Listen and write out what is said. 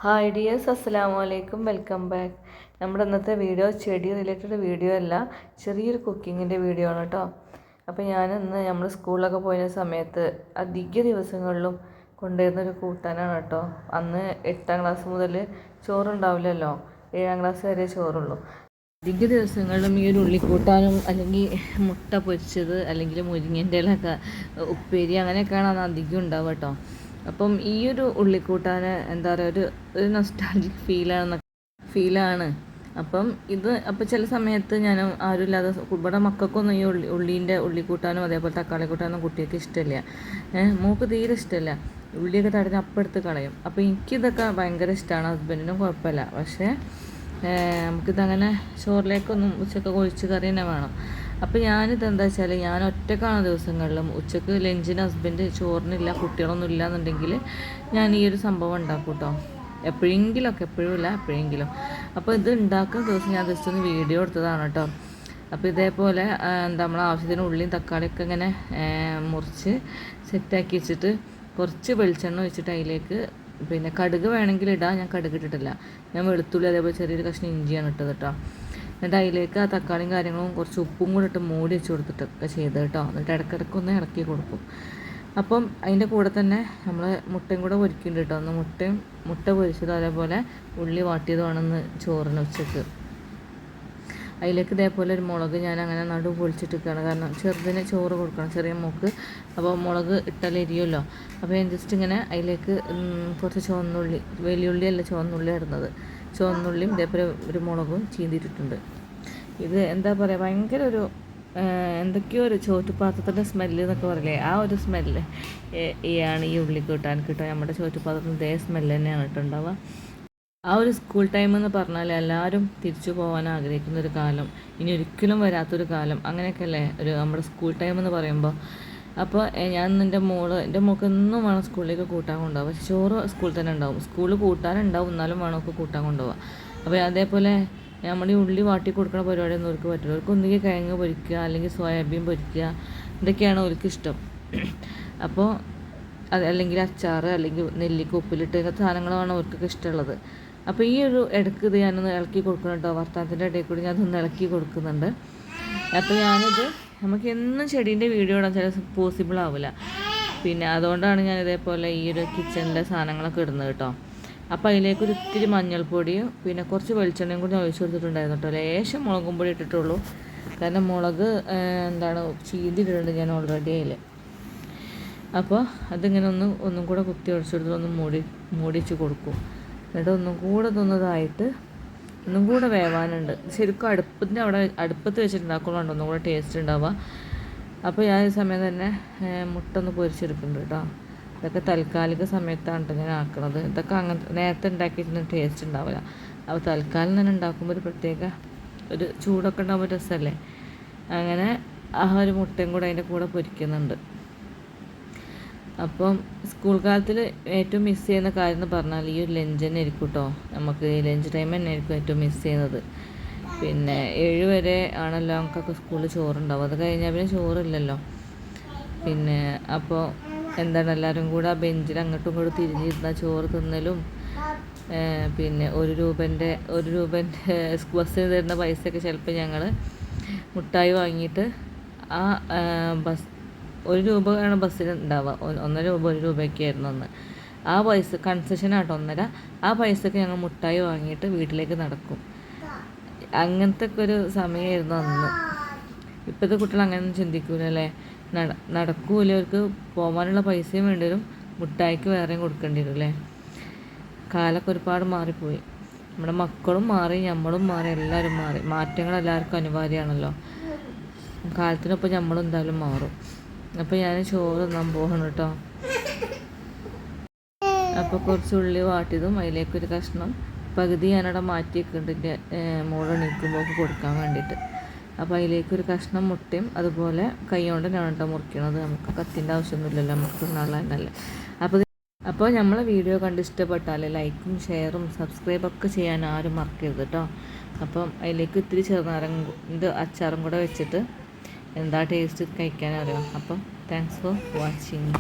Hi dears, അസ്സലാമു അലൈക്കും. Welcome back. നമ്മുടെ ഇന്നത്തെ വീഡിയോ ചെടി റിലേറ്റഡ് വീഡിയോ അല്ല, ചെറിയൊരു കുക്കിങ്ങിൻ്റെ വീഡിയോ ആണ് കേട്ടോ. അപ്പോൾ ഞാനിന്ന് നമ്മൾ സ്കൂളിലൊക്കെ പോയ സമയത്ത് അധിക ദിവസങ്ങളിലും കൊണ്ടുവരുന്നൊരു കൂട്ടാനാണ് കേട്ടോ. അന്ന് 8ാം ക്ലാസ് മുതൽ ചോറുണ്ടാവില്ലല്ലോ, 7ാം ക്ലാസ് വരെ ചോറുള്ളൂ. അധിക ദിവസങ്ങളിലും ഈ ഒരു ഉള്ളിക്കൂട്ടാനും അല്ലെങ്കിൽ മുട്ട പൊരിച്ചത് അല്ലെങ്കിൽ മുരിങ്ങൻ്റെ ഇലയൊക്കെ ഉപ്പേരി അങ്ങനെയൊക്കെയാണ് അധികം ഉണ്ടാവുക കേട്ടോ. അപ്പം ഈ ഒരു ഉള്ളിക്കൂട്ടാൻ എന്താ പറയുക, ഒരു നൊസ്റ്റാൾജിക് ഫീലാണ്. അപ്പം അപ്പോൾ ചില സമയത്ത് ഞാൻ ആരുമില്ലാതെ ഇവിടെ മക്കൾക്കൊന്നും ഈ ഉള്ളിക്കൂട്ടാനും അതേപോലെ തക്കാളി കൂട്ടാനും കുട്ടികൾക്ക് ഇഷ്ടമില്ല. മൂക്ക് തീരെ ഇഷ്ടമില്ല. ഉള്ളിയൊക്കെ തടഞ്ഞ് അപ്പം എടുത്ത് കളയും. അപ്പോൾ എനിക്കിതൊക്കെ ഭയങ്കര ഇഷ്ടമാണ്, ഹസ്ബൻഡിനും കുഴപ്പമില്ല. പക്ഷേ നമുക്കിതങ്ങനെ ചോറിലേക്കൊന്നും ഉച്ചക്ക് ഒഴിച്ച് കറി തന്നെ വേണം. അപ്പോൾ ഞാനിത് എന്താ വെച്ചാൽ, ഞാൻ ഒറ്റക്കാണ് ദിവസങ്ങളിലും ഉച്ചക്ക് ലഞ്ചിന് ഹസ്ബൻഡ് ചോറിനില്ല, കുട്ടികളൊന്നും ഇല്ല എന്നുണ്ടെങ്കിൽ ഞാൻ ഈ ഒരു സംഭവം ഉണ്ടാക്കും കേട്ടോ. എപ്പോഴെങ്കിലുമൊക്കെ, എപ്പോഴുമില്ല, എപ്പോഴെങ്കിലും. അപ്പോൾ ഇത് ഉണ്ടാക്കുന്ന ദിവസം ഞാൻ ജസ്റ്റ് ഒന്ന് വീഡിയോ എടുത്തതാണ് കേട്ടോ. അപ്പോൾ ഇതേപോലെ നമ്മൾ ആവശ്യത്തിന് ഉള്ളിയും തക്കാളിയൊക്കെ ഇങ്ങനെ മുറിച്ച് സെറ്റാക്കി വെച്ചിട്ട് കുറച്ച് വെളിച്ചെണ്ണ ഒഴിച്ചിട്ട് അതിലേക്ക് പിന്നെ കടുക് വേണമെങ്കിൽ ഇടാം. ഞാൻ കടുക് ഇട്ടിട്ടില്ല. ഞാൻ വെളുത്തുള്ളി അതേപോലെ ചെറിയൊരു കഷ്ണം ഇഞ്ചിയാണ് ഇട്ടത് കേട്ടോ. എന്നിട്ട് അതിലേക്ക് ആ തക്കാളിയും കാര്യങ്ങളും കുറച്ച് ഉപ്പും കൂടെ ഇട്ട് മൂടി വെച്ച് കൊടുത്തിട്ടൊക്കെ ചെയ്ത് കേട്ടോ. എന്നിട്ട് ഇടയ്ക്കിടയ്ക്ക് ഒന്ന് ഇളക്കി കൊടുക്കും. അപ്പം അതിൻ്റെ കൂടെ തന്നെ നമ്മൾ മുട്ടയും കൂടെ പൊരിക്കുന്നുണ്ട് കേട്ടോ. ഒന്ന് മുട്ട പൊരിച്ചതും അതേപോലെ ഉള്ളി വാട്ടിയതുമാണെന്ന് ചോറിന് ഉച്ചക്ക്. അതിലേക്ക് ഇതേപോലെ ഒരു മുളക് ഞാൻ അങ്ങനെ നടു പൊളിച്ചിട്ടിരിക്കുകയാണ്. കാരണം ചെറുതിന് ചോറ് കൊടുക്കണം, ചെറിയ മോക്ക്. അപ്പോൾ മുളക് ഇട്ടാൽ എരിയുമല്ലോ. അപ്പോൾ ഞാൻ ജസ്റ്റ് ഇങ്ങനെ അതിലേക്ക് കുറച്ച് ചുവന്നുള്ളി, വലിയുള്ളിയല്ല ചുവന്നുള്ളി ഇടുന്നത്, ചുവന്നുള്ളിയും ഇതേപോലെ ഒരു മുളകും ചീന്തിയിട്ടിട്ടുണ്ട്. ഇത് എന്താ പറയുക, ഭയങ്കര ഒരു എന്തൊക്കെയോ ഒരു ചോറ്റുപാത്രത്തിൻ്റെ സ്മെല്ല് എന്നൊക്കെ പറയില്ലേ, ആ ഒരു സ്മെല്ല് ആണ് ഈ ഉള്ളി കൂട്ടാൻ കിട്ടുക. നമ്മുടെ ചോറ്റുപാത്രത്തിന് ഇതേ സ്മെല്ല് തന്നെയാണ് ഇട്ടുണ്ടാവുക. ആ ഒരു സ്കൂൾ ടൈം എന്ന് പറഞ്ഞാൽ എല്ലാവരും തിരിച്ചു പോകാൻ ആഗ്രഹിക്കുന്ന ഒരു കാലം, ഇനി ഒരിക്കലും വരാത്തൊരു കാലം, അങ്ങനെയൊക്കെ അല്ലേ ഒരു നമ്മുടെ സ്കൂൾ ടൈം എന്ന് പറയുമ്പോൾ. അപ്പോൾ ഞാൻ എൻ്റെ മോൾക്ക് എന്നും വേണം സ്കൂളിലേക്ക് കൂട്ടാൻ കൊണ്ടുപോകുക. പക്ഷേ ചോറ് സ്കൂളിൽ തന്നെ ഉണ്ടാവും, സ്കൂളിൽ കൂട്ടാനുണ്ടാവും, എന്നാലും വേണം ഒക്കെ കൂട്ടാൻ കൊണ്ടുപോകുക. അപ്പോൾ അതേപോലെ നമ്മൾ ഈ ഉള്ളി വാട്ടി കൊടുക്കുന്ന പരിപാടിയൊന്നും അവർക്ക് പറ്റില്ല. അവർക്ക് ഒന്നുകിൽ കിഴങ്ങ് പൊരിക്കുക അല്ലെങ്കിൽ സോയാബീൻ പൊരിക്കുക, ഇതൊക്കെയാണ് അവർക്ക് ഇഷ്ടം. അപ്പോൾ അല്ലെങ്കിൽ അച്ചാർ അല്ലെങ്കിൽ നെല്ലിക്ക ഉപ്പിലിട്ട് ഇങ്ങനത്തെ സാധനങ്ങളാണ് അവർക്കൊക്കെ ഇഷ്ടമുള്ളത്. അപ്പോൾ ഈ ഒരു ഇടയ്ക്ക് ഇത് ഞാനൊന്ന് ഇളക്കി കൊടുക്കുന്നുണ്ടോ, വർത്തമാനത്തിൻ്റെ ഇടയിൽ കൂടി ഞാനൊന്ന് ഇളക്കി കൊടുക്കുന്നുണ്ട്. അപ്പോൾ ഞാനിത് നമുക്ക് എന്നും ചെടീൻ്റെ വീഡിയോ ഇടാൻ ചില പോസിബിൾ ആവില്ല. പിന്നെ അതുകൊണ്ടാണ് ഞാൻ ഇതേപോലെ ഈ ഒരു കിച്ചണിലെ സാധനങ്ങളൊക്കെ ഇടുന്നത് കേട്ടോ. അപ്പോൾ അതിലേക്ക് ഒരു ഇത്തിരി മഞ്ഞൾപ്പൊടിയും പിന്നെ കുറച്ച് വെളിച്ചെണ്ണയും കൂടി ഒഴിച്ച് കൊടുത്തിട്ടുണ്ടായിരുന്നു കേട്ടോ. ലേശം മുളകും പൊടി ഇട്ടിട്ടുള്ളൂ, കാരണം മുളക് ചീന്തിയിട്ടിട്ടുണ്ട് ഞാൻ ഓൾറെഡി അതിൽ. അപ്പോൾ അതിങ്ങനെ ഒന്നും കൂടെ കുത്തി ഒഴിച്ചെടുത്ത് ഒന്ന് മൂടിച്ച് കൊടുക്കും. എന്നിട്ട് ഒന്നും കൂടെ ഇതൊന്നതായിട്ട് ഒന്നും കൂടെ വേവാനുണ്ട്. ശരിക്കും അടുപ്പത്ത് വെച്ചിട്ടുണ്ടാക്കുമ്പോഴാണ് ഒന്നും കൂടെ ടേസ്റ്റ് ഉണ്ടാവുക. അപ്പോൾ ഞാൻ ഈ സമയം തന്നെ മുട്ട ഒന്ന് പൊരിച്ചെടുക്കുന്നുണ്ട് കേട്ടോ. ഇതൊക്കെ താൽക്കാലിക സമയത്താണ് കേട്ടോ ഞാൻ ആക്കുന്നത്. ഇതൊക്കെ അങ്ങനെ നേരത്തെ ഉണ്ടാക്കിയിട്ട് ടേസ്റ്റ് ഉണ്ടാവില്ല. അപ്പോൾ തൽക്കാലം തന്നെ ഉണ്ടാക്കുമ്പോൾ ഒരു പ്രത്യേക ഒരു ചൂടൊക്കെ ഉണ്ടാകുമ്പോൾ രസമല്ലേ. അങ്ങനെ ആ ഒരു മുട്ടയും കൂടെ അതിൻ്റെ കൂടെ പൊരിക്കുന്നുണ്ട്. അപ്പം സ്കൂൾ കാലത്തിൽ ഏറ്റവും മിസ് ചെയ്യുന്ന കാര്യം എന്ന് പറഞ്ഞാൽ ഈ ഒരു ലഞ്ച് തന്നെ ആയിരിക്കും കേട്ടോ. നമുക്ക് ലഞ്ച് ടൈം തന്നെ ആയിരിക്കും ഏറ്റവും മിസ് ചെയ്യുന്നത്. പിന്നെ 7 വരെ ആണല്ലോ നമുക്കൊക്കെ സ്കൂളിൽ ചോറുണ്ടാവും. അത് കഴിഞ്ഞാൽ പിന്നെ ചോറില്ലല്ലോ. പിന്നെ അപ്പോൾ എല്ലാവരും കൂടെ ആ ബെഞ്ചിൽ അങ്ങോട്ടും ഇങ്ങോട്ടും തിരിഞ്ഞിരുന്ന ചോറ് തിന്നലും, പിന്നെ 1 രൂപൻ്റെ ബസ്സിന് തരുന്ന പൈസയൊക്കെ ചിലപ്പോൾ ഞങ്ങൾ മുട്ടായി വാങ്ങിയിട്ട് ആ 1 രൂപയാണ് ബസ്സിന് ഉണ്ടാവുക. 1.5 രൂപ 1 രൂപയൊക്കെ ആയിരുന്നു അന്ന്. ആ പൈസ കൺസെഷനാട്ടോ 1.5. ആ പൈസക്ക് ഞങ്ങൾ മുട്ടായി വാങ്ങിയിട്ട് വീട്ടിലേക്ക് നടക്കും. അങ്ങനത്തെ ഒക്കെ ഒരു സമയമായിരുന്നു അന്ന്. ഇപ്പോഴത്തെ കുട്ടികൾ അങ്ങനെയൊന്നും ചിന്തിക്കൂലല്ലേ. നടക്കൂല, അവർക്ക് പോകാനുള്ള പൈസയും വേണ്ടി വരും, മുട്ടായിക്ക് വേറെയും കൊടുക്കേണ്ടി വരും അല്ലേ. കാലമൊക്കെ ഒരുപാട് മാറിപ്പോയി. നമ്മുടെ മക്കളും മാറി, നമ്മളും മാറി, എല്ലാവരും മാറി. മാറ്റങ്ങൾ എല്ലാവർക്കും അനിവാര്യമാണല്ലോ. കാലത്തിനൊപ്പം നമ്മളും എന്തായാലും മാറും. അപ്പോൾ ഞാൻ ചോറ് തിന്നാൻ പോകണം കേട്ടോ. അപ്പോൾ കുറച്ച് ഉള്ളി വാട്ടിയതും അതിലേക്കൊരു കഷ്ണം പകുതി ഞാനവിടെ മാറ്റി വെക്കുന്നുണ്ട് മോള് എണീക്കുമ്പോൾ കൊടുക്കാൻ വേണ്ടിയിട്ട്. അപ്പോൾ അതിലേക്കൊരു കഷ്ണം മുട്ടയും അതുപോലെ കൈ കൊണ്ട് ഞാൻ കേട്ടോ മുറിക്കണത്. നമുക്ക് കത്തിൻ്റെ ആവശ്യമൊന്നുമില്ലല്ലോ, നമുക്ക് തിന്നാനുള്ള തന്നെയല്ലേ. അപ്പോൾ നമ്മളെ വീഡിയോ കണ്ട് ഇഷ്ടപ്പെട്ടാൽ ലൈക്കും ഷെയറും സബ്സ്ക്രൈബൊക്കെ ചെയ്യാൻ ആരും മറക്കരുത് കേട്ടോ. അപ്പം അതിലേക്ക് ഇത്തിരി ചെറുനാരങ്ങ അച്ചാറും കൂടെ വെച്ചിട്ട് എന്താ ടേസ്റ്റ് കഴിക്കാനറിയാം. അപ്പം താങ്ക്സ് ഫോർ വാച്ചിങ്.